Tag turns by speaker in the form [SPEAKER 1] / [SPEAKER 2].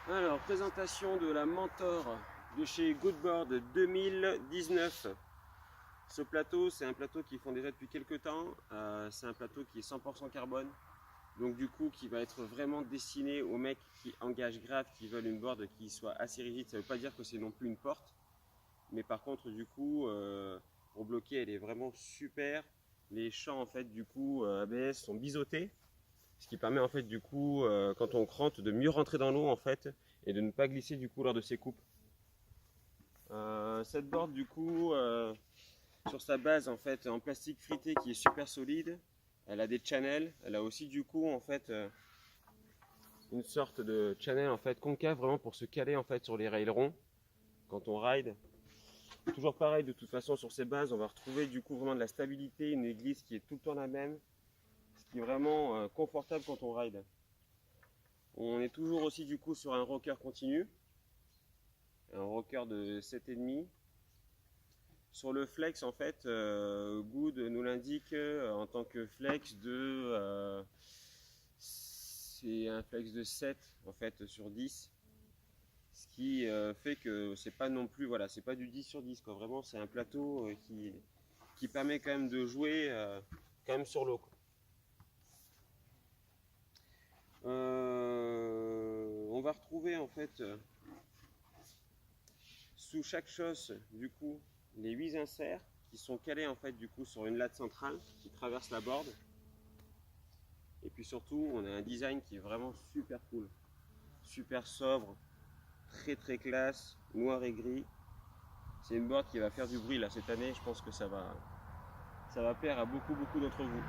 [SPEAKER 1] Alors, présentation de la Mentor de chez Goodboard 2019. Ce plateau, c'est un plateau qu'ils font déjà depuis quelques temps. C'est un plateau qui est 100% carbone. Donc du coup, qui va être vraiment destiné aux mecs qui engagent grave, qui veulent une board qui soit assez rigide. Ça ne veut pas dire que c'est non plus une porte. Mais par contre, du coup, pour bloquer, elle est vraiment super. Les champs, en fait, du coup, ABS sont biseautés. Ce qui permet en fait du coup quand on crante de mieux rentrer dans l'eau en fait et de ne pas glisser du coup lors de ces coupes. Cette board du coup sur sa base en fait en plastique frité qui est super solide, elle a des channels, elle a aussi du coup en fait une sorte de channel en fait concave vraiment pour se caler en fait sur les ailerons quand on ride. Toujours pareil de toute façon sur ces bases on va retrouver du coup vraiment de la stabilité, une glisse qui est tout le temps la même, ce qui est vraiment confortable quand on ride. On est toujours aussi du coup sur un rocker continu, un rocker de 7,5. Sur le flex en fait, Good nous l'indique en tant que flex c'est un flex de 7 en fait sur 10. Ce qui fait que c'est pas non plus, voilà, c'est pas du 10 sur 10 quoi. Vraiment c'est un plateau qui permet quand même de jouer quand même sur l'eau. On va retrouver en fait sous chaque chosse, du coup, les 8 inserts qui sont calés en fait du coup sur une latte centrale qui traverse la board. Et puis surtout, on a un design qui est vraiment super cool, super sobre, très très classe, noir et gris. C'est une board qui va faire du bruit là cette année. Je pense que ça va plaire à beaucoup d'entre vous.